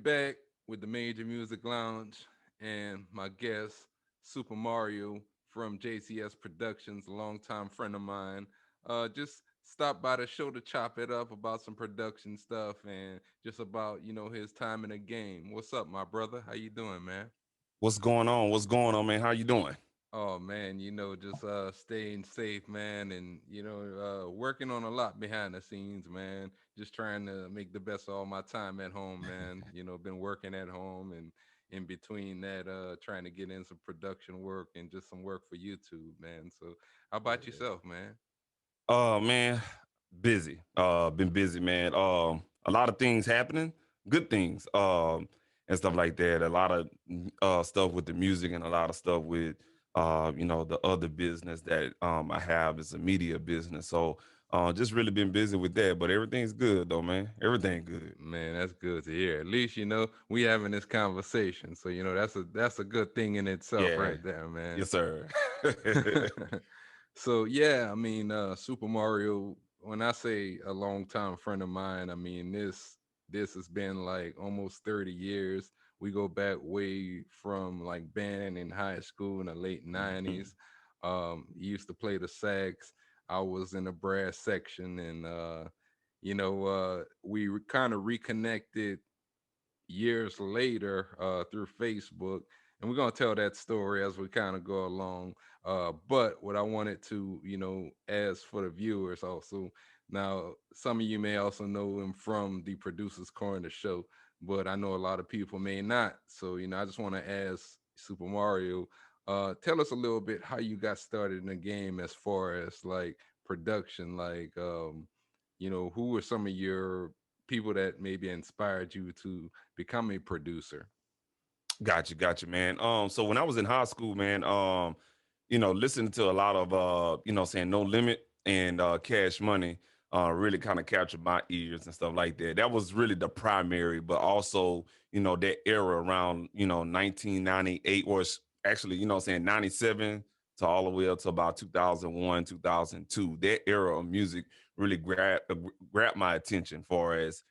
back with the Major Music Lounge and my guest, Supa Mario from JCS Productions, a longtime friend of mine. Just stopped by the show to chop it up about some production stuff and just about, his time in the game. What's up, my brother? How you doing, man? What's going on? What's going on, man? How you doing? Oh man, just staying safe, man, and working on a lot behind the scenes, man. Just trying to make the best of all my time at home, man. Been working at home and in between that, trying to get in some production work and just some work for YouTube, man. So how about Yeah. yourself, man? Man, busy. Been busy, man. A lot of things happening, good things, and stuff like that. A lot of stuff with the music and a lot of stuff with the other business that I have is a media business. So just really been busy with that. But everything's good though, man. Everything good. Man, that's good to hear. At least we having this conversation. So that's a good thing in itself, Yeah. right there, man. Yes, sir. So yeah, I mean, Super Mario. When I say a longtime friend of mine, I mean this has been like almost 30 years. We go back way from like band in high school in the late Mhm. 90s. He used to play the sax. I was in the brass section, and we kind of reconnected years later through Facebook, and we're gonna tell that story as we kind of go along. But what I wanted to, ask for the viewers also. Now, some of you may also know him from the Producers Corner show, but I know a lot of people may not. So, I just want to ask Super Mario, tell us a little bit how you got started in the game as far as like production, like who were some of your people that maybe inspired you to become a producer? Gotcha, man. So when I was in high school, man, listening to a lot of saying No Limit and Cash Money really kind of captured my ears and stuff like that. That was really the primary, but also, that era around, 1998 or actually, saying 97 to all the way up to about 2001, 2002. That era of music really grabbed my attention for as,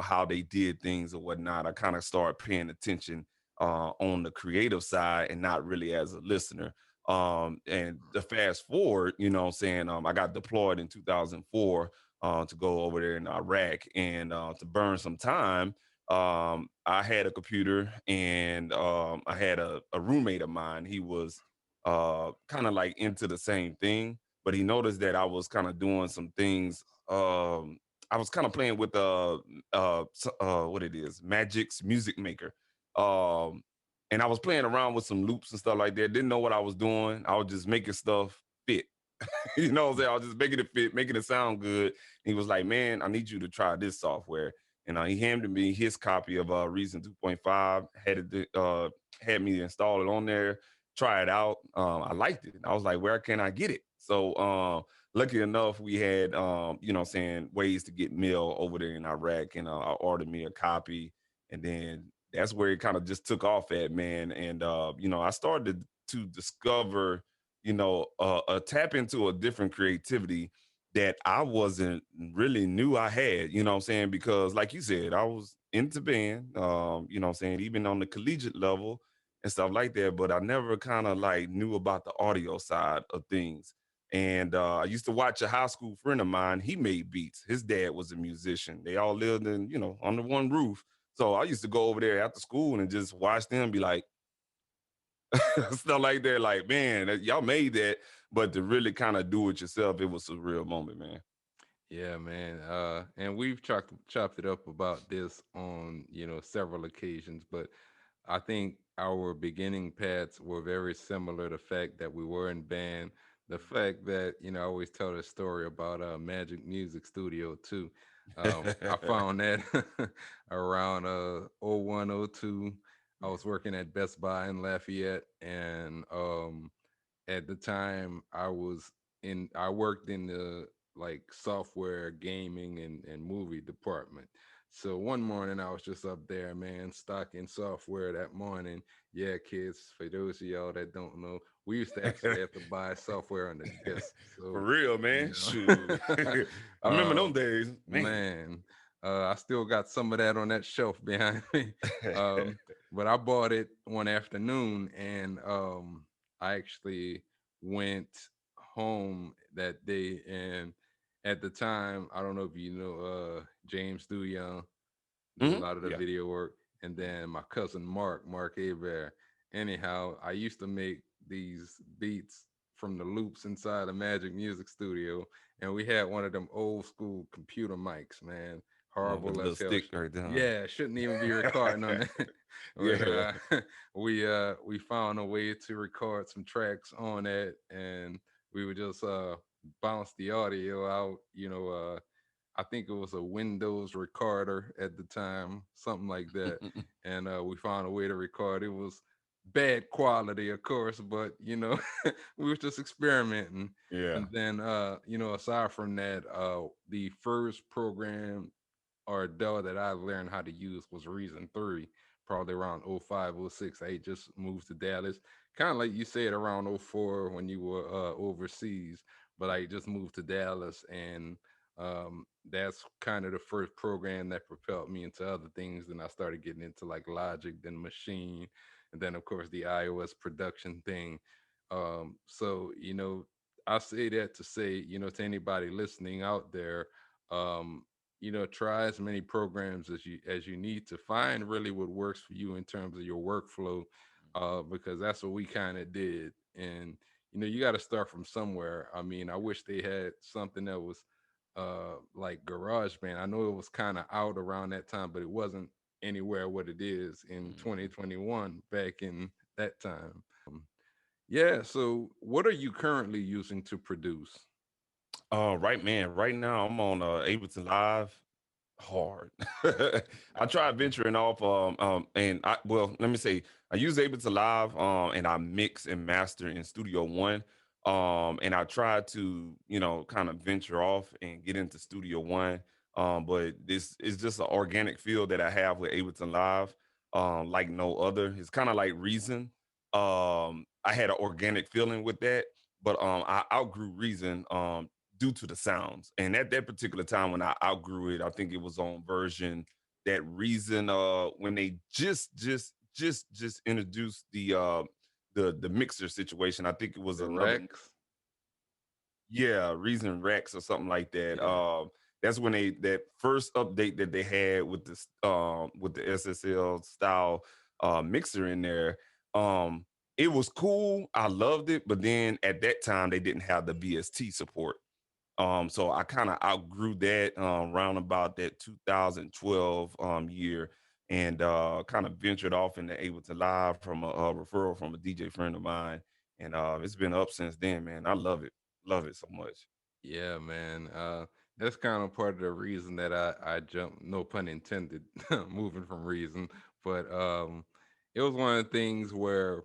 how they did things or whatnot. I kind of started paying attention on the creative side and not really as a listener. And the fast forward, I got deployed in 2004 to go over there in Iraq and to burn some time. I had a computer and I had a roommate of mine. He was kind of like into the same thing, but he noticed that I was kind of doing some things. I was kind of playing with what it is, Magic's Music Maker. Um, and I was playing around with some loops and stuff like that. Didn't know what I was doing. I was just making stuff fit. You know what I'm saying? I was just making it fit, making it sound good. He was like, "Man, I need you to try this software." And he handed me his copy of Reason 2.5, had me install it on there, try it out. I liked it. I was like, "Where can I get it?" So lucky enough, we had ways to get mail over there in Iraq, and I ordered me a copy, and then that's where it kind of just took off at, man. And I started to discover, a tap into a different creativity that I wasn't really knew I had, you know what I'm saying? Because like you said, I was into band, you know what I'm saying, even on the collegiate level and stuff like that, but I never kind of like knew about the audio side of things. And I used to watch a high school friend of mine. He made beats. His dad was a musician. They all lived in, under one roof. So I used to go over there after school and just watch them be like, stuff like that. Like, man, y'all made that, but to really kind of do it yourself, it was a real moment, man. Yeah, man. And we've chopped it up about this on several occasions, but I think our beginning paths were very similar. The fact that we were in band, the fact that I always tell the story about Magic Music Studio too. I found that around 01, 02. I was working at Best Buy in Lafayette, and at the time I worked in the like software gaming and movie department. So one morning I was just up there, man, stocking software that morning. Yeah, kids, for those of y'all that don't know, we used to actually have to buy software on the disc. For So, real, you man. know, Shoot. I remember uh them days, man. man. I still got some of that on that shelf behind me. Um, but I bought it one afternoon, and I actually went home that day. And at the time, I don't know if you know James Do Young, do a Hmm. lot of the Yeah. video work, and then my cousin Mark Abear. Anyhow, I used to make these beats from the loops inside a Magic Music Studio, and we had one of them old school computer mics, man, With horrible the little as hell. stick right there. Yeah, shouldn't even be recording on that. But Yeah. we found a way to record some tracks on that, and we would just bounce the audio out, I think it was a Windows recorder at the time, something like that. And we found a way to record. It was bad quality, of course, but we was just experimenting. Yeah. And then aside from that, the first program or DAW that I learned how to use was Reason 3, probably around '05, '06. I just moved to Dallas. Kind of like you said around '04 when you were overseas, but I just moved to Dallas, and that's kind of the first program that propelled me into other things. Then I started getting into like Logic, then Machine, and then of course the iOS production thing. So I say that to say, to anybody listening out there, um, try as many programs as you need to find really what works for you in terms of your workflow, because that's what we kind of did. And you got to start from somewhere. I mean, I wish they had something that was like GarageBand. I know it was kind of out around that time, but it wasn't anywhere what it is in Mhm. 2021 back in that time. Yeah, so what are you currently using to produce? Right, man. Right now, I'm on Ableton Live hard. I tried venturing off, and let me say, I use Ableton Live, and I mix and master in Studio One, and I tried to, kind of venture off and get into Studio One, but this is just an organic feel that I have with Ableton Live, like no other. It's kind of like Reason. I had an organic feeling with that, but I outgrew Reason. Due to the sounds. And at that particular time when I outgrew it, I think it was on version that Reason when they just introduced the mixer situation. I think it was The another, Rex? yeah, Reason Rex or something like that. Yeah. That's when that first update that they had with the SSL style mixer in there. Um it was cool. I loved it, but then at that time they didn't have the VST support. So I kind of outgrew that around about that 2012 year, and kind of ventured off into Ableton Live from a referral from a DJ friend of mine, and it's been up since then, man. I love it so much. Yeah, man. That's kind of part of the reason that I jumped, no pun intended, moving from Reason. But it was one of the things where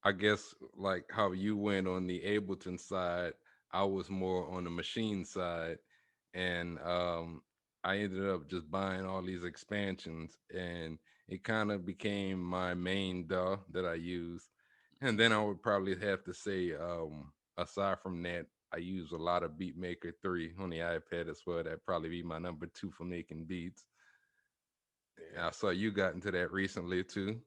I guess like how you went on the Ableton side, I was more on the machine side, and I ended up just buying all these expansions, and it kind of became my main DAW that I use. And then I would probably have to say, aside from that, I use a lot of Beatmaker 3 on the iPad as well. That'd probably be my number two for making beats. I saw you got into that recently too.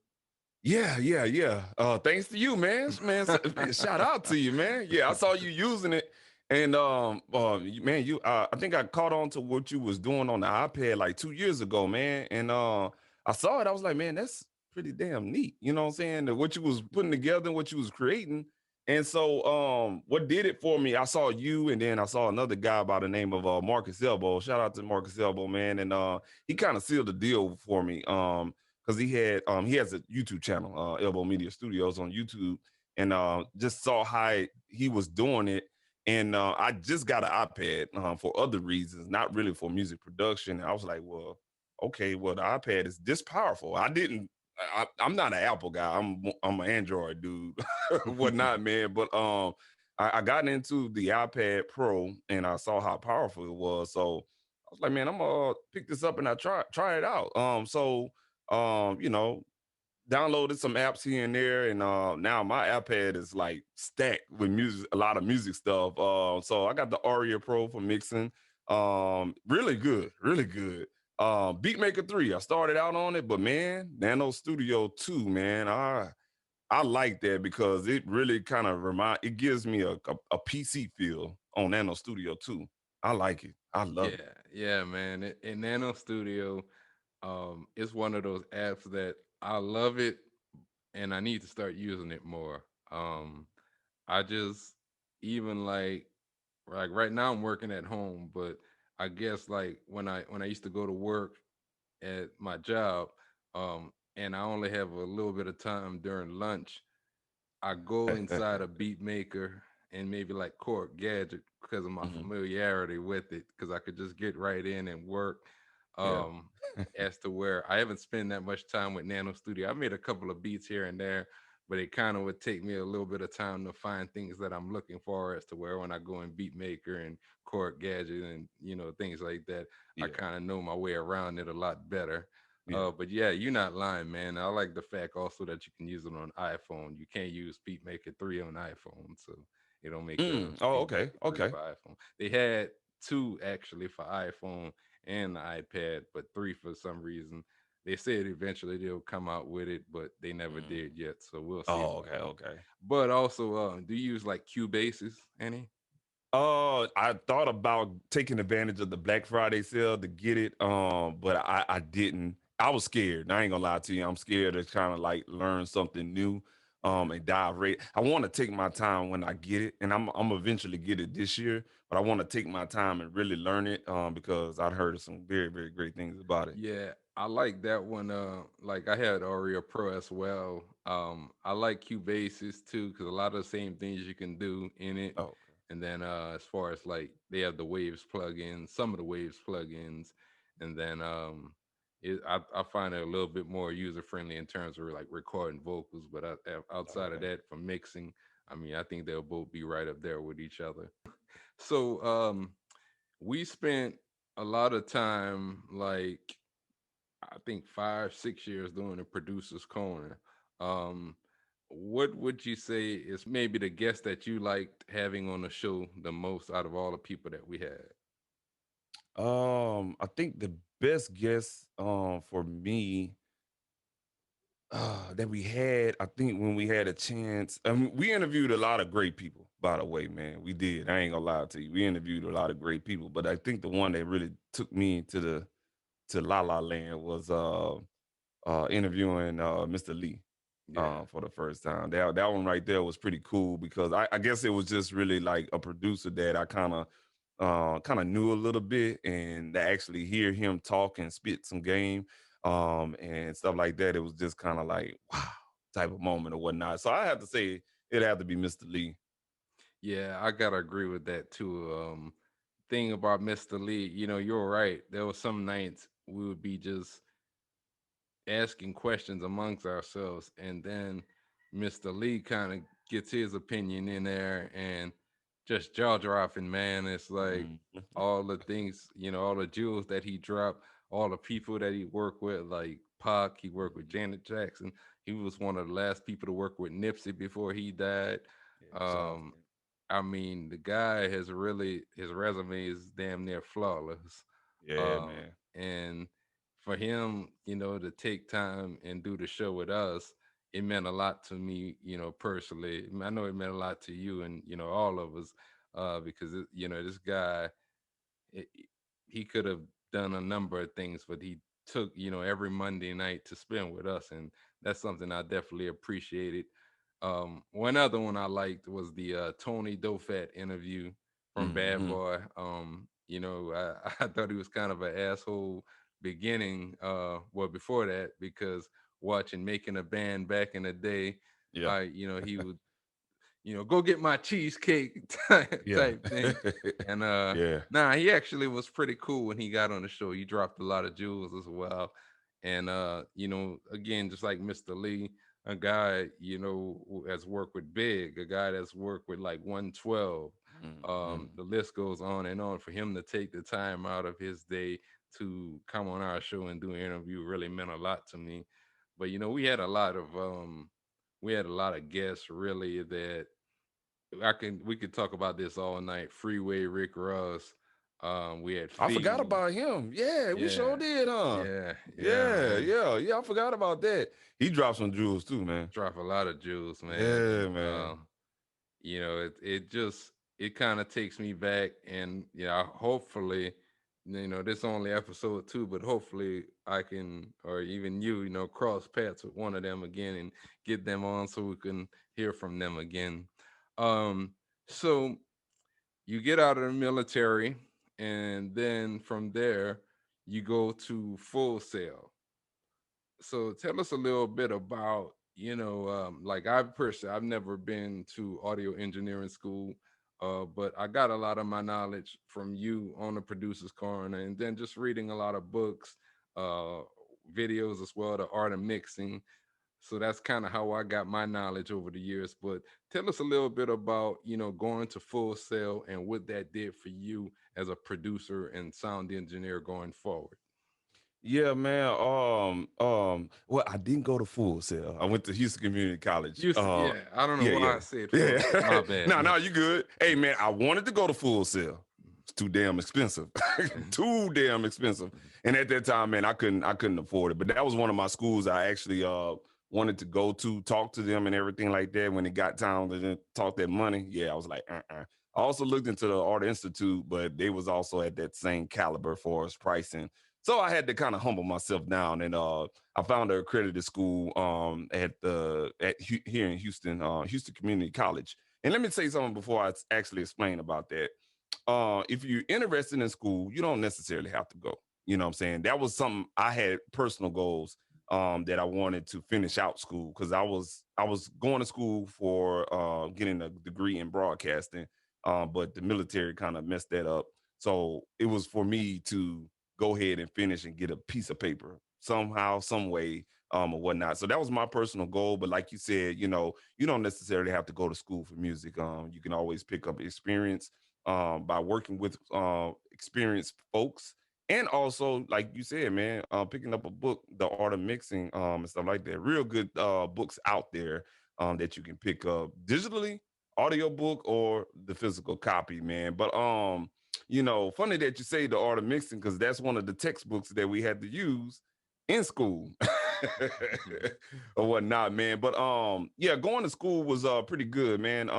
Yeah, yeah, yeah. Thanks to you, man. Man, shout out to you, man. Yeah, I saw you using it, and man, I think I caught on to what you was doing on the iPad like 2 years ago, man. And I saw it. I was like, man, that's pretty damn neat. You know what I'm saying? That what you was putting together, and what you was creating. And so, what did it for me? I saw you, and then I saw another guy by the name of Marcus Elbow. Shout out to Marcus Elbow, man. And he kind of sealed the deal for me. Because he has a YouTube channel, Elbow Media Studios on YouTube, and just saw how he was doing it. And I just got an iPad for other reasons, not really for music production. And I was like, well, okay, well the iPad is this powerful. I didn't. I'm not an Apple guy. I'm an Android dude, whatnot, man. But I got into the iPad Pro and I saw how powerful it was. So I was like, man, I'm gonna pick this up and I try it out. You know, downloaded some apps here and there, and now my iPad is like stacked with music, a lot of music stuff. So I got the Aria Pro for mixing. Really good, really good. Beatmaker 3, I started out on it, but man, Nano Studio 2, man, I like that because it really kind of it gives me a PC feel on Nano Studio 2. I like it. I love it. Yeah, yeah, man. In Nano Studio, it's one of those apps that I love it, and I need to start using it more. I just even like right now I'm working at home, but I guess like when I used to go to work at my job, and I only have a little bit of time during lunch, I go inside a beat maker and maybe like Cork Gadget because of my Mhm. familiarity with it, because I could just get right in and work. Yeah. Um, as to where I haven't spent that much time with Nano Studio. I made a couple of beats here and there, but it kind of would take me a little bit of time to find things that I'm looking for. As to where when I go in Beat Maker and Cork Gadget and things like that, I Yeah. kind of know my way around it a lot better. Yeah. But yeah, you're not lying, man. I like the fact also that you can use it on iPhone. You can't use Beatmaker 3 on iPhone, so it don't make Oh, okay. Beatmaker 3 Okay. for iPhone. They had two actually for iPhone and the iPad, but three for some reason. They said eventually they'll come out with it, but they never Mm. did yet. So we'll see Oh, about okay. them. Okay. But also, do you use like Cubases, any? I thought about taking advantage of the Black Friday sale to get it, but I didn't. I was scared. I ain't gonna lie to you. I'm scared to kind of like learn something new, Yeah. and dive right. I want to take my time when I get it, and I'm eventually get it this year. But I want to take my time and really learn it, because I've heard some very very great things about it. Yeah, I like that one. Like I had Oreo Pro as well. I like Cubasis too because a lot of the same things you can do in it. Oh, okay. And then as far as like they have the Waves plugins, some of the Waves plugins, and then I find it a little bit more user friendly in terms of like recording vocals. But outside of Okay. that, for mixing, I mean, I think they'll both be right up there with each other. So we spent a lot of time like I think 5, 6 years doing the producer's corner. Um, what would you say is maybe the guest that you liked having on the show the most out of all the people that we had? I think the best guess, for me, that we had, I think when we had a chance, we interviewed a lot of great people, by the way, man. We did. I ain't gonna lie to you. We interviewed a lot of great people, but I think the one that really took me to La La Land was interviewing Mr. Lee Yeah. for the first time. That one right there was pretty cool because I guess it was just really like a producer that I kind of knew a little bit, and to actually hear him talk and spit some game, and stuff like that, it was just kind of like wow type of moment or whatnot. So I have to say it had to be Mr. Lee. Yeah, I gotta agree with that too. Thing about Mr. Lee, you're right. There were some nights we would be just asking questions amongst ourselves, and then Mr. Lee kind of gets his opinion in there and just jaw dropping, man. It's like Mm. all the things, all the jewels that he dropped, all the people that he worked with, like Pac, he worked with Janet Jackson. He was one of the last people to work with Nipsey before he died. Yeah, shout out to Um, him. I mean, the guy has really his resume is damn near flawless. Yeah, man. And for him, to take time and do the show with us, it meant a lot to me, personally. I know it meant a lot to you and all of us, because this guy it, he could have done a number of things, but he took every Monday night to spend with us, and that's something I definitely appreciated. One other one I liked was the Tony Dofat interview from Bad Hmm. Boy. I thought he was kind of an asshole beginning, well before that, because watching Making a Band back in the day, Yeah. he would go get my cheesecake type, Yeah. type thing. And Yeah. nah, he actually was pretty cool when he got on the show. He dropped a lot of jewels as well. And again, just like Mr. Lee, a guy, who has worked with Big, a guy that's worked with like 112. Hmm. The list goes on and on. For him to take the time out of his day to come on our show and do an interview really meant a lot to me. But we had a lot of guests really that we could talk about this all night. Freeway Rick Ross, We had I forgot Fee. about him. Yeah, we sure Yeah, did, huh? yeah, yeah, Yeah, man. yeah, yeah. I forgot about that. He dropped some jewels too, man. Drop a lot of jewels, man. Yeah, man. It kind of takes me back, and hopefully, this only episode 2, but hopefully I can, or even cross paths with one of them again and get them on so we can hear from them again. Um, so you get out of the military, and then from there you go to Full Sail. So tell us a little bit about, like I personally, I've never been to audio engineering school, but I got a lot of my knowledge from you on the producer's corner, and then just reading a lot of books, uh, videos as well, the art of mixing. So that's kind of how I got my knowledge over the years. But tell us a little bit about, going to Full Sail and what that did for you as a producer and sound engineer going forward. Yeah, man. Well, I didn't go to Full Sail. I went to Houston Community College. Yeah, I don't know Yeah, why yeah, I said Full yeah. Sail. My bad. No, no, you good. Hey, man, I wanted to go to Full Sail. It's too damn expensive. Too damn expensive. And at that time, man, I couldn't afford it. But that was one of my schools I actually wanted to go to, talk to them and everything like that. When it got time to then talk that money, yeah, I was like, uh-uh. I also looked into the Art Institute, but they was also at that same caliber for us pricing. So I had to kind of humble myself down, and I found an accredited school here in Houston, Houston Community College. And let me say something before I actually explain about that. If you're interested in school, you don't necessarily have to go. You know what I'm saying? That was something I had personal goals that I wanted to finish out school because I was going to school for getting a degree in broadcasting, but the military kind of messed that up. So it was for me to go ahead and finish and get a piece of paper somehow, some way, or whatnot. So that was my personal goal. But like you said, you don't necessarily have to go to school for music. You can always pick up experience by working with experienced folks. And also, like you said, man, picking up a book, The Art of Mixing, and stuff like that. Real good books out there that you can pick up digitally, audiobook, or the physical copy, man. But funny that you say The Art of Mixing because that's one of the textbooks that we had to use in school or whatnot, man. But yeah, going to school was pretty good, man.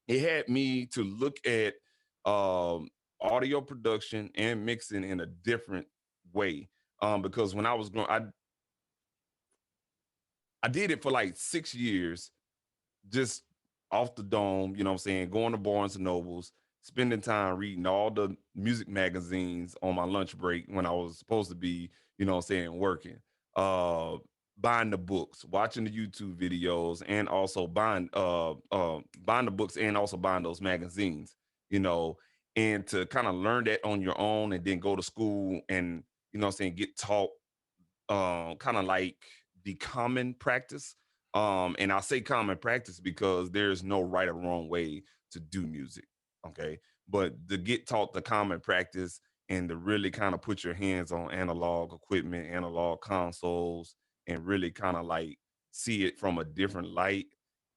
It had me to look at audio production and mixing in a different way. Because when I was growing, I did it for like 6 years, just off the dome, you know what I'm saying, going to Barnes and Nobles, spending time reading all the music magazines on my lunch break when I was supposed to be, you know what I'm saying, working. Uh Buying the books, watching the YouTube videos, and also buying the books and also buying those magazines, you know, and to kind of learn that on your own and then go to school and what I'm saying, get taught kind of like the common practice. And I say common practice because there's no right or wrong way to do music. Okay. But to get taught the common practice and to really kind of put your hands on analog equipment, analog consoles, and really kind of like see it from a different light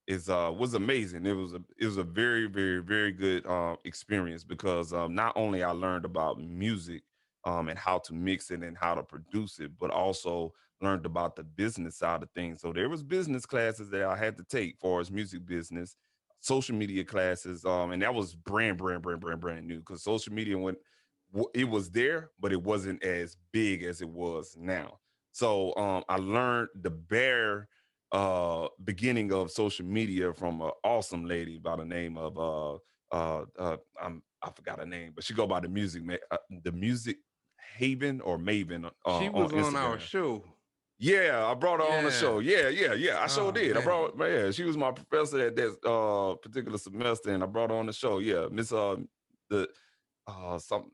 is was amazing. It was a very, very, very good experience because not only I learned about music and how to mix it and how to produce it, but also learned about the business side of things. So there was business classes that I had to take for as music business, social media classes, and that was brand new because social media it was there, but it wasn't as big as it was now. So I learned the bare beginning of social media from an awesome lady by the name of I forgot her name, but she go by the music Haven or Maven She on was on our Instagram. show. Yeah, I brought her on the Yeah. show. Yeah, yeah, yeah. I sure Oh did. I man. brought, yeah, she was my professor at that particular semester, and I brought her on the show. Yeah, Miss the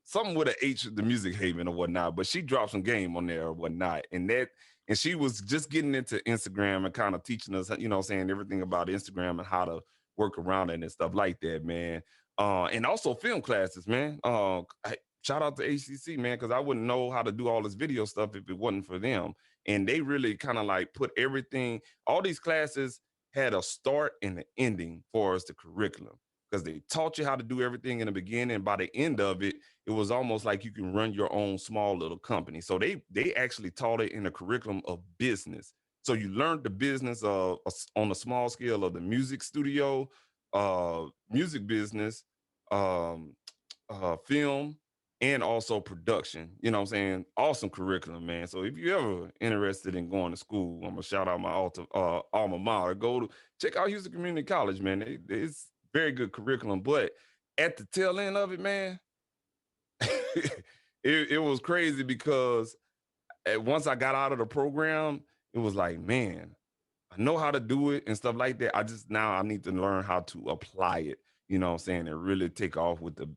something with an H, the Music Haven or whatnot. But she dropped some game on there or whatnot, and she was just getting into Instagram and kind of teaching us, you know, what I'm saying everything about Instagram and how to work around it and stuff like that, man. And also film classes, man. Shout out to ACC, man, because I wouldn't know how to do all this video stuff if it wasn't for them. And they really kind of like put everything. All these classes had a start and an ending for us, the curriculum, because they taught you how to do everything in the beginning. And by the end of it, it was almost like you can run your own small little company. So they actually taught it in the curriculum of business. So you learned the business of on a small scale of the music studio, music business, um, film, and also production. You know what I'm saying? Awesome curriculum, man. So if you're ever interested in going to school, I'm gonna shout out my alma mater. Go to check out Houston Community College, man. It's very good curriculum, but at the tail end of it, man, it was crazy because once I got out of the program, it was like, man, I know how to do it and stuff like that. I just now I need to learn how to apply it, you know what I'm saying, and really take off with the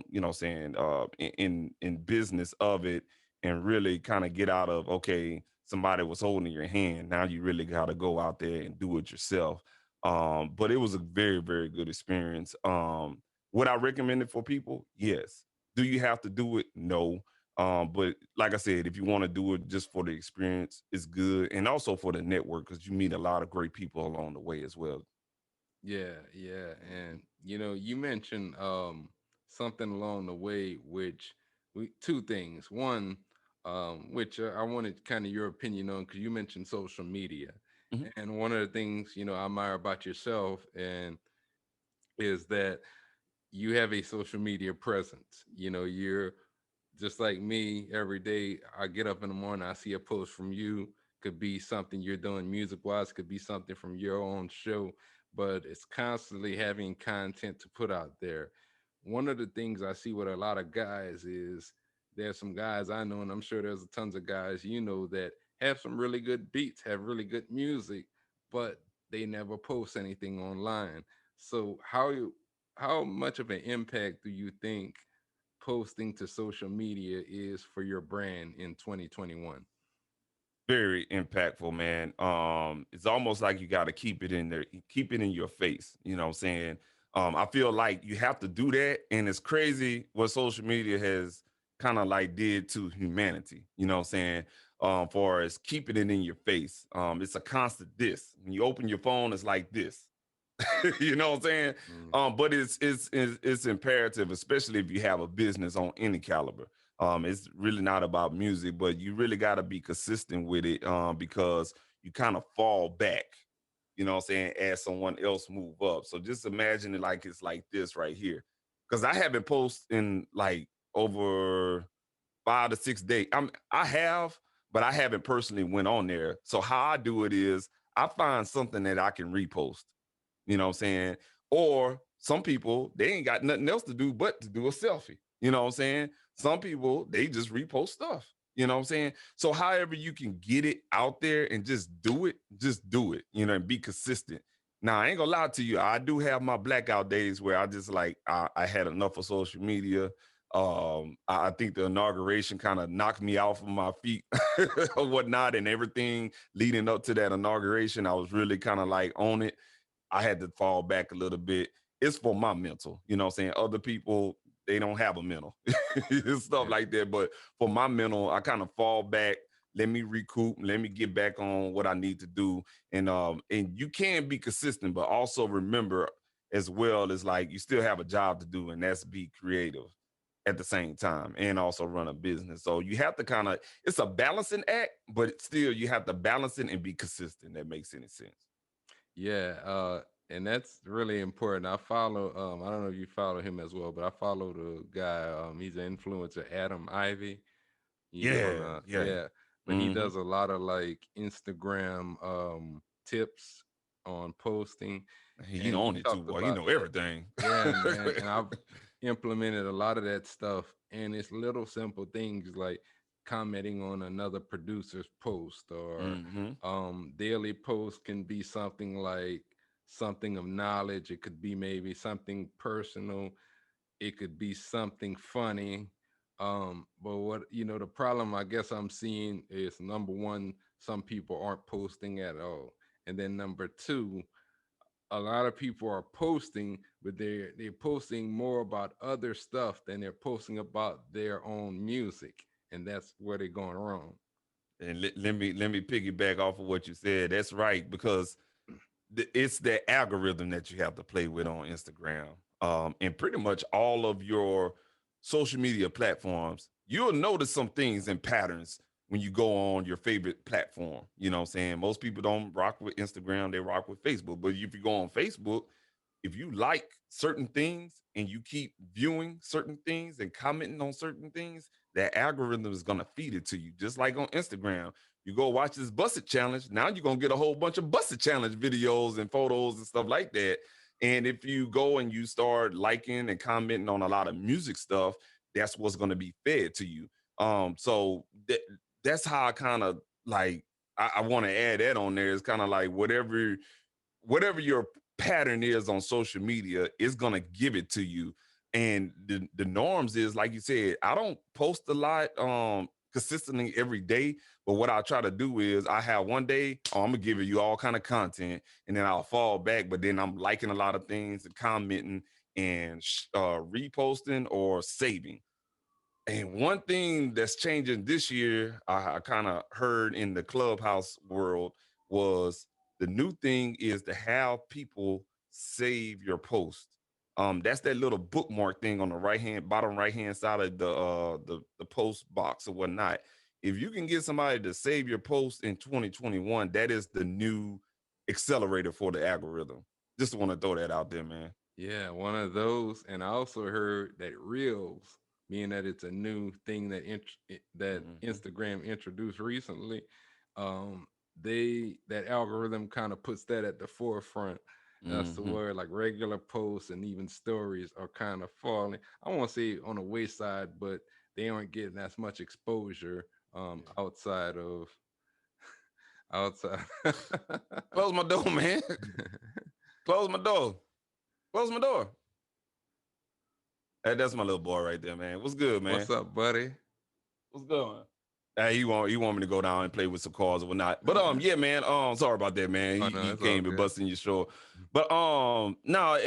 you know what I'm saying, in business of it and really kind of get out of okay, somebody was holding your hand. Now you really gotta go out there and do it yourself. But it was a very, very good experience. Would I recommend it for people? Yes. Do you have to do it? No. But like I said, if you want to do it just for the experience, it's good, and also for the network because you meet a lot of great people along the way as well. Yeah, yeah. And you mentioned something along the way, which we two things. One, which I wanted kind of your opinion on, because you mentioned social media. Mhm. And one of the things, I admire about yourself and is that you have a social media presence. You're just like me. Every day I get up in the morning, I see a post from you. Could be something you're doing music wise, could be something from your own show, but it's constantly having content to put out there. One of the things I see with a lot of guys is there's some guys I know, and I'm sure there's tons of guys that have some really good beats, have really good music, but they never post anything online. So how much of an impact do you think posting to social media is for your brand in 2021? Very impactful, man. It's almost like you got to keep it in there, keep it in your face. You know what I'm saying? I feel like you have to do that, and it's crazy what social media has kind of like did to humanity. You know what I'm saying? For as keeping it in your face. It's a constant this. When you open your phone, it's like this. You know what I'm saying? Mm. But it's imperative, especially if you have a business on any caliber. It's really not about music, but you really got to be consistent with it because you kind of fall back. You know what I'm saying? As someone else move up. So just imagine it like it's like this right here. Because I haven't posted in like over 5 to 6 days. I have, but I haven't personally went on there. So how I do it is I find something that I can repost. You know what I'm saying? Or some people, they ain't got nothing else to do but to do a selfie. You know what I'm saying? Some people, they just repost stuff. You know what I'm saying? So however you can get it out there and just do it, and be consistent. Now, I ain't gonna lie to you. I do have my blackout days where I just like I had enough of social media. I think the inauguration kind of knocked me off of my feet or whatnot, and everything leading up to that inauguration, I was really kind of like on it. I had to fall back a little bit. It's for my mental, you know what I'm saying? Other people, they don't have a mental. Stuff Yeah. like that. But for my mental, I kind of fall back. Let me recoup. Let me get back on what I need to do. And you can be consistent, but also remember as well as like you still have a job to do, and that's be creative at the same time and also run a business. So you have to kind of it's a balancing act, but still you have to balance it and be consistent. That makes any sense. Yeah, and that's really important. I follow I don't know if you follow him as well, but I follow the guy, he's an influencer, Adam Ivy. He's on Yeah, yeah. yeah, but he Mhm. does a lot of like Instagram tips on posting, He and he own it too, talked boy. He about know that. everything. Yeah, man, and I've implemented a lot of that stuff, and it's little simple things like commenting on another producer's post, or Mhm. daily post can be something like something of knowledge. It could be maybe something personal, it could be something funny. But what the problem I guess I'm seeing is, number one, some people aren't posting at all. And then number two, a lot of people are posting, but they're posting more about other stuff than they're posting about their own music. And that's where they're going wrong. And let me piggyback off of what you said. That's right because it's the algorithm that you have to play with on Instagram. and pretty much all of your social media platforms, you'll notice some things and patterns when you go on your favorite platform. You know what I'm saying? Most people don't rock with Instagram, they rock with Facebook. But if you go on Facebook, if you like certain things and you keep viewing certain things and commenting on certain things, that algorithm is gonna feed it to you. Just like on Instagram, you go watch this busted challenge. Now you're gonna get a whole bunch of busted challenge videos and photos and stuff like that. And if you go and you start liking and commenting on a lot of music stuff, that's what's gonna be fed to you. That's how I kind of like I want to add that on there. It's kind of like whatever your pattern is on social media is going to give it to you. And the norms is like you said, I don't post a lot consistently every day, but what I try to do is I have one day, oh, I'm gonna give you all kind of content, and then I'll fall back, but then I'm liking a lot of things and commenting and reposting or saving. And one thing that's changing this year, I kind of heard in the clubhouse world, was the new thing is to have people save your post. That's that little bookmark thing on the bottom right hand side of the post box or whatnot. If you can get somebody to save your post in 2021, that is the new accelerator for the algorithm. Just want to throw that out there, man. Yeah, one of those. And I also heard that Reels, being that it's a new thing that that Hmm. Instagram introduced recently, um, that algorithm kind of puts that at the forefront. As to Hmm. where like regular posts and even stories are kind of falling. I won't say on the wayside, but they aren't getting as much exposure outside of outside. Close my door, man. Close my door. Close my door. Hey, that's my little boy right there, man. What's good, man? What's up, buddy? What's good, man? Hey, he want me to go down and play with some cars or whatnot. But yeah, man. Sorry about that, man. Oh no, He it's all came and good. busting your show. But no,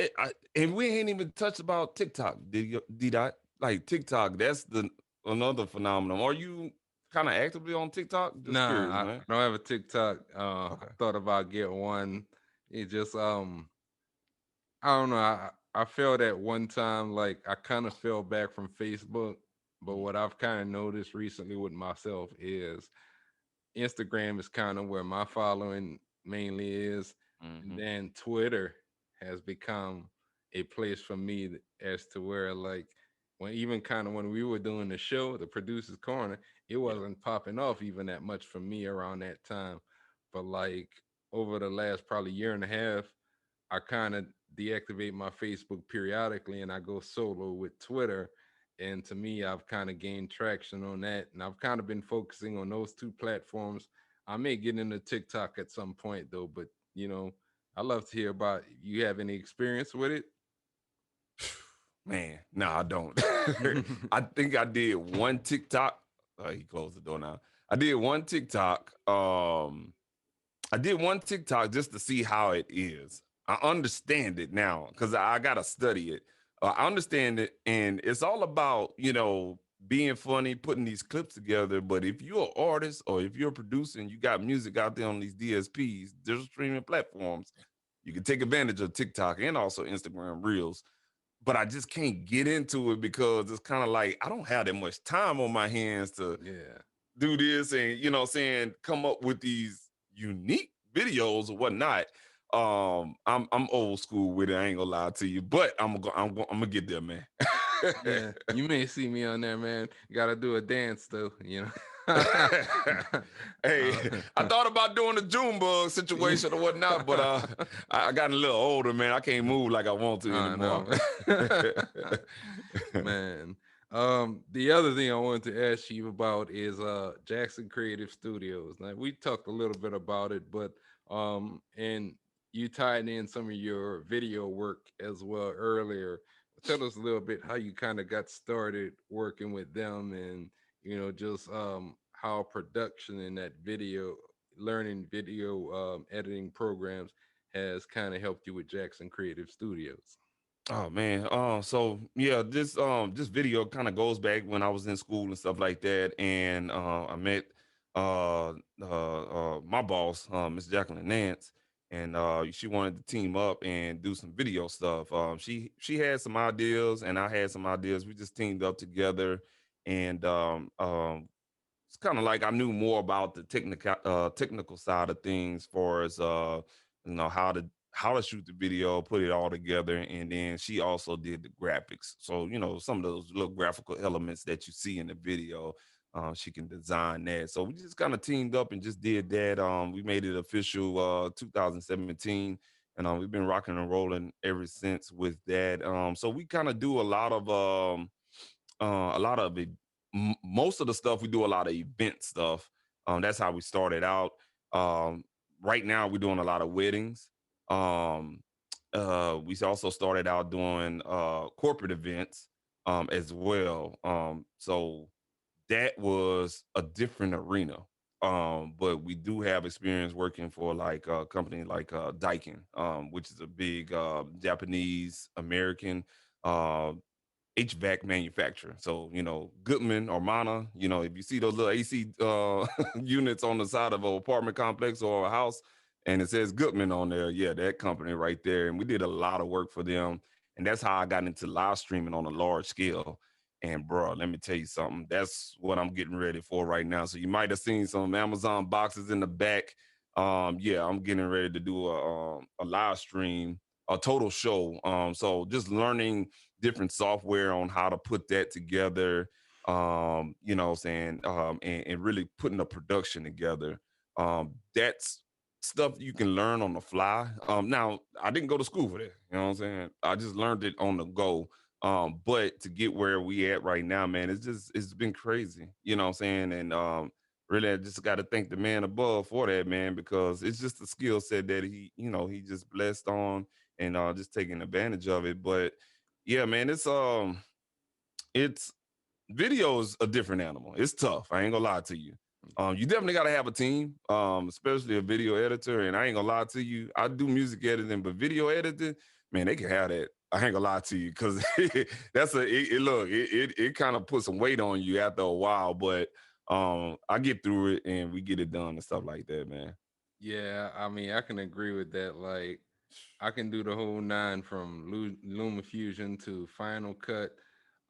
and we ain't even touched about TikTok. Did I like TikTok? That's the another phenomenon. Are you kind of actively on TikTok? Just curious, Nah, I man. don't have a TikTok. I Okay. thought about getting one. It just I don't know. I felt at one time like I kind of fell back from Facebook, but what I've kind of noticed recently with myself is Instagram is kind of where my following mainly is, and Mm-hmm. then Twitter has become a place for me as to where like when even kind of when we were doing the show, the producers corner, it Yeah. wasn't popping off even that much for me around that time. But like over the last probably year and a half, I kind of deactivate my Facebook periodically and I go solo with Twitter. And to me, I've kind of gained traction on that. And I've kind of been focusing on those two platforms. I may get into TikTok at some point though, but I love to hear about you have any experience with it. Man, no, I don't. I think I did one TikTok. He closed the door now. I did one TikTok. I did one TikTok just to see how it is. I understand it now because I gotta study it. I understand it, and it's all about being funny, putting these clips together. But if you're an artist or if you're a producer and you got music out there on these DSPs, digital streaming platforms, you can take advantage of TikTok and also Instagram Reels, but I just can't get into it because it's kind of like I don't have that much time on my hands to Yeah. do this and saying come up with these unique videos or whatnot. I'm old school with it. I ain't gonna lie to you, but I'm gonna get there, man. Yeah. You may see me on there, man. Gotta do a dance though. Hey, Uh, I thought about doing the Junebug situation or whatnot, but I got a little older, man. I can't move like I want to I anymore. know. Man. The other thing I wanted to ask you about is Jackson Creative Studios. Now we talked a little bit about it, but and you tied in some of your video work as well earlier. Tell us a little bit how you kind of got started working with them and just how production in that video learning video editing programs has kind of helped you with Jackson Creative Studios. Oh man. So yeah, this video kind of goes back when I was in school and stuff like that, and I met my boss, Miss Jacqueline Nance, and she wanted to team up and do some video stuff. She had some ideas, and I had some ideas. We just teamed up together, and it's kind of like I knew more about the technical side of things, for as how to shoot the video, put it all together, and then she also did the graphics. So some of those little graphical elements that you see in the video, she can design that. So we just kind of teamed up and just did that. We made it official 2017, and we've been rocking and rolling ever since with that. So we kind of do a lot of it. Most of the stuff we do a lot of event stuff. That's how we started out. Um, right now we're doing a lot of weddings. Um, we also started out doing corporate events as well. So that was a different arena. But we do have experience working for like a company like Daikin, which is a big Japanese American uh, HVAC manufacturer. So, Goodman or Mana, if you see those little AC units on the side of an apartment complex or a house and it says Goodman on there, yeah, that company right there. And we did a lot of work for them. And that's how I got into live streaming on a large scale. And bro, let me tell you something. That's what I'm getting ready for right now. So you might have seen some Amazon boxes in the back. Yeah, I'm getting ready to do a live stream, a total show. So just learning different software on how to put that together, what I'm saying, and really putting a production together. That's stuff you can learn on the fly. Now, I didn't go to school for that. You know what I'm saying? I just learned it on the go. But to get where we at right now, man, it's been crazy. You know what I'm saying? And really, I just got to thank the man above for that, man, because it's just a skill set that he just blessed on, and just taking advantage of it. But yeah, man, it's video is a different animal. It's tough. I ain't gonna lie to you. You definitely gotta have a team, especially a video editor. And I ain't gonna lie to you. I do music editing, but video editing, man, they can have that. I ain't gonna lie to you, because that's it kind of puts some weight on you after a while. But I get through it and we get it done and stuff like that, man. Yeah, I mean, I can agree with that. Like, I can do the whole nine from LumaFusion to Final Cut,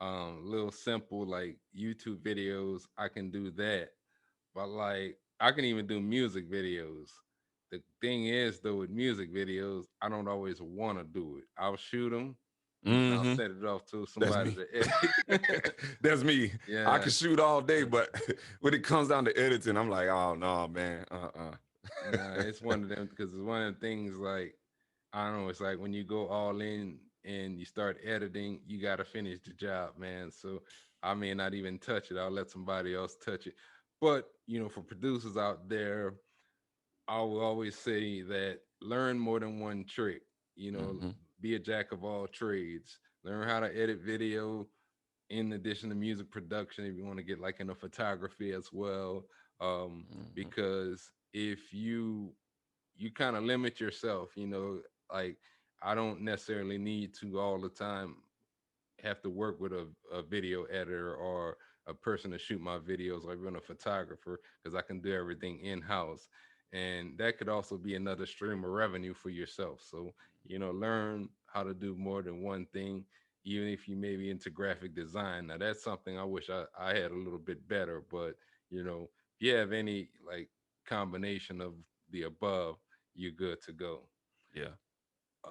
little simple like YouTube videos. I can do that, but like, I can even do music videos. The thing is, though, with music videos, I don't always want to do it. I'll shoot them, and then I'll Hmm. set it off to That's somebody me. to edit. That's me. I Yeah, can shoot all day, but when it comes down to editing, I'm like, oh no, man. nah, it's one of them because it's one of the things like I don't know. It's like when you go all in and you start editing, you got to finish the job, man. So I may not even touch it. I'll let somebody else touch it. But for producers out there, I will always say that learn more than one trick. You know, Hmm. be a jack of all trades. Learn how to edit video in addition to music production if you want to get like into photography as well. Hmm. Because if you kind of limit yourself, like I don't necessarily need to all the time have to work with a video editor or a person to shoot my videos or even a photographer because I can do everything in house. And that could also be another stream of revenue for yourself. So, learn how to do more than one thing, even if you may be into graphic design. Now, that's something I wish I had a little bit better. But, if you have any like combination of the above, you're good to go. Yeah.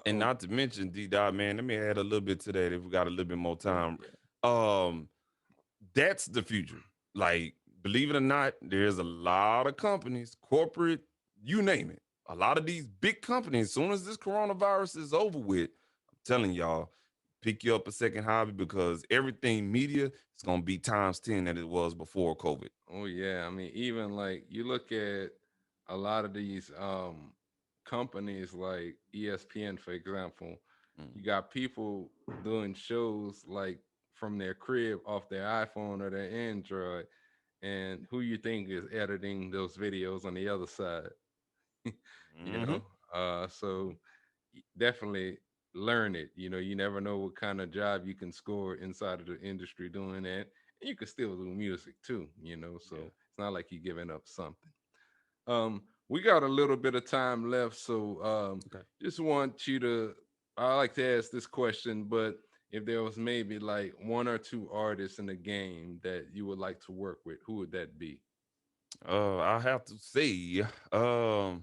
And Oh, not to mention, D Dot, man, let me add a little bit to that if we got a little bit more yeah, time. yeah. Um, that's the future. Like, believe it or not, there's a lot of companies, corporate, you name it. A lot of these big companies, as soon as this coronavirus is over with, I'm telling y'all, pick you up a second hobby, because everything media is gonna be times 10 than it was before COVID. Oh yeah, I mean even like you look at a lot of these companies like ESPN for example, you Mm, got people doing shows like from their crib off their iPhone or their Android and who you think is editing those videos on the other side, you mhm. know? So definitely learn it. You never know what kind of job you can score inside of the industry doing that. And you can still do music too, so Yeah. it's not like you're giving up something. Um, we got a little bit of time left, so Okay. just want you to. I like to ask this question, but if there was maybe like one or two artists in the game that you would like to work with, who would that be? I have to say, I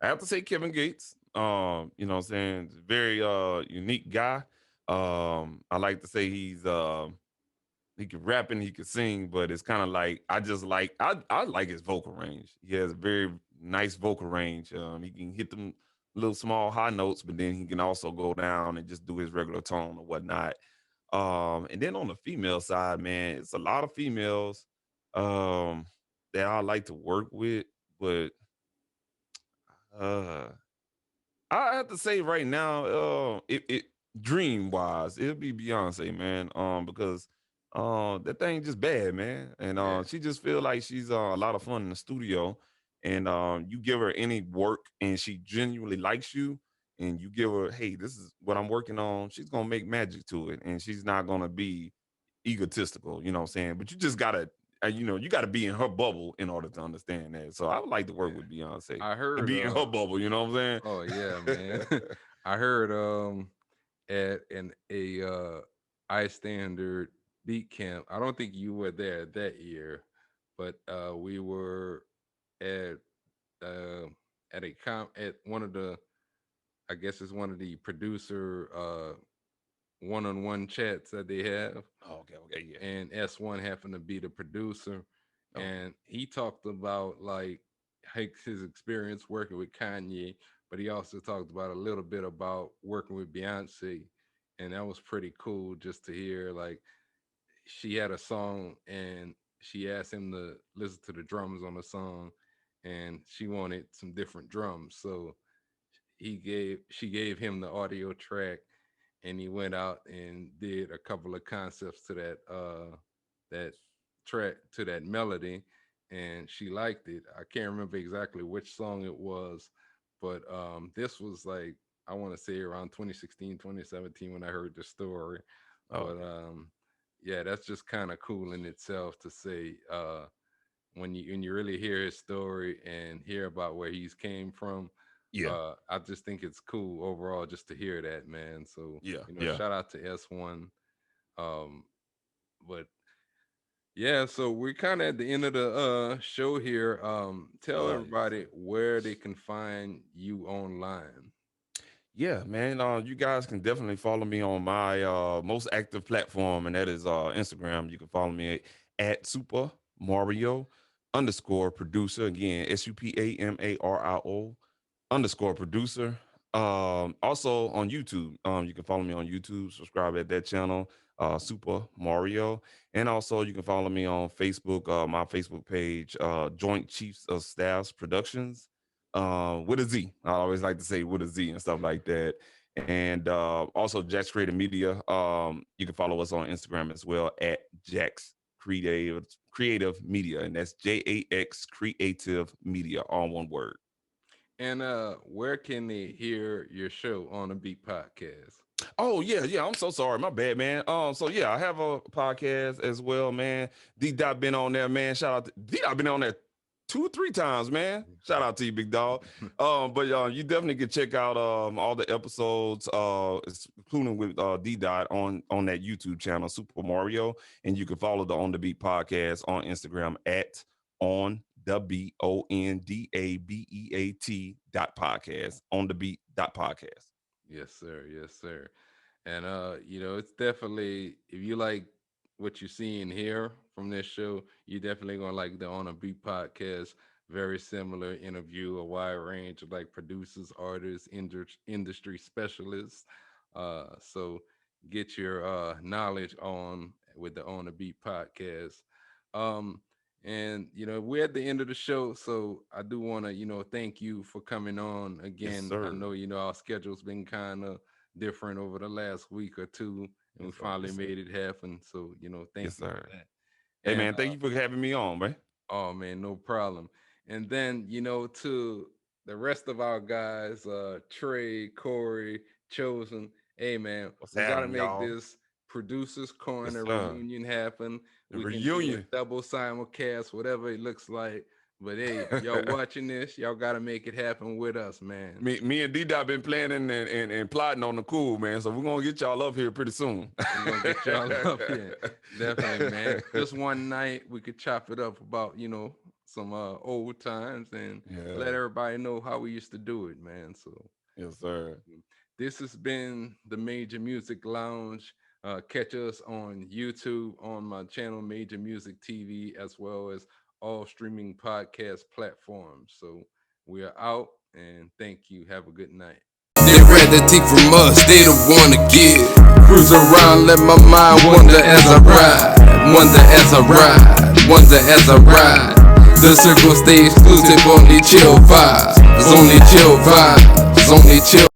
have to say Kevin Gates. You know what I'm saying? Very unique guy. I like to say he can rap and he can sing, but it's kind of like I like his vocal range. He has a very nice vocal range. He can hit them little small high notes, but then he can also go down and just do his regular tone or whatnot. And then on the female side, man, it's a lot of females um that I like to work with, but uh I have to say right now, it dream wise, it'll be Beyonce, man. Because that thing just bad, man. And Yeah, she just feel like she's a lot of fun in the studio. And you give her any work and she genuinely likes you, and you give her, hey, this is what I'm working on, she's gonna make magic to it. And she's not gonna be egotistical, you know what I'm saying? But you just gotta you gotta be in her bubble in order to understand that. So I would like to work yeah. with Beyonce I and heard. be in her bubble, you know what I'm Oh yeah, man. saying? I heard at an a I standard beat camp. I don't think you were there that year, but we were at uh at a at one of the, I guess it's one of the producer one-on-one chats that they have, Oh, okay, okay, yeah. and S1 happened to be the producer, Okay. and he talked about like his experience working with Kanye, but he also talked about a little bit about working with Beyonce, and that was pretty cool just to hear. Like, she had a song and she asked him to listen to the drums on the song, and she wanted some different drums, so she gave him the audio track, and he went out and did a couple of concepts to that track, to that melody, and she liked it. I can't remember exactly which song it was, but this was like, I want to say around 2016, 2017 when I heard the story. Oh, But okay. yeah, that's just kind of cool in itself to say, when you really hear his story and hear about where he's came from. Yeah. I just think it's cool overall just to hear that, man. So, Yeah. Yeah. shout out to S1. Um, but yeah, so we're kind of at the end of the show here. Tell Yes, sir. everybody where they can find you online. Yeah, man. You guys can definitely follow me on my most active platform, and that is Instagram. You can follow me at Supa Mario underscore producer. Again, SUPAMARIO underscore producer. Also on YouTube. You can follow me on YouTube, subscribe at that channel, Super Mario. And also you can follow me on Facebook, my Facebook page, Joint Chiefs of Staffs Productions, with a Z. I always like to say with a Z and stuff like that. And also Jax Creative Media. You can follow us on Instagram as well at Jax Creative Media, and that's JAX Creative Media, all one word. And where can they hear your show on the Beat Podcast? Oh yeah, yeah. I'm so sorry. My bad, man. So yeah, I have a podcast as well, man. D Dot been on there, man. Shout out to D Dot been on there 2 or 3 times, man. Shout out to you, big dog. But you definitely can check out all the episodes, including with D Dot on that YouTube channel, Super Mario, and you can follow the On the Beat podcast on Instagram at on the beat ONDABEAT dot podcast, on the beat dot podcast. Yes, sir. Yes, sir. And it's definitely, if you like what you see and hear from this show, you definitely gonna like the On a Beat podcast. Very similar interview, a wide range of like producers, artists, industry specialists. So get your knowledge on with the On a Beat podcast. Um, and we're at the end of the show, so I do want to thank you for coming on Yes, again. I sir. know our schedule's been kind of different over the last week or two, and we Yes, sir. finally Yes, sir. made it happen. So, Yes, thank you for sir. that. Hey, And man, thank you for having me on, man. oh man, no problem. And then, to the rest of our guys, Trey, Corey, Chosen, hey man, What's we gotta happening, make y'all? this producers Yes, corner sir. reunion happen. The We can do a reunion. double simulcast, whatever it looks like. But hey, y'all watching this, y'all gotta make it happen with us, man. Me and D Dot been planning and plotting on the cool, man. So we're gonna get y'all up here pretty soon. We're gonna get y'all up here. Definitely, man. Just one night we could chop it up about, some old times and let Yeah. everybody know how we used to do it, man. So Yes, sir. this has been the Major Music Lounge. Catch us on YouTube on my channel, Major Music TV, as well as all streaming podcast platforms. So we are out and thank you. Have a good night. They rather take from us, they don't wanna give. Cruise around, let my mind wander as I ride. Wonder as I ride, wonder as I ride. The circle stay exclusive, only chill vibes. It's only chill vibes, it's only chill.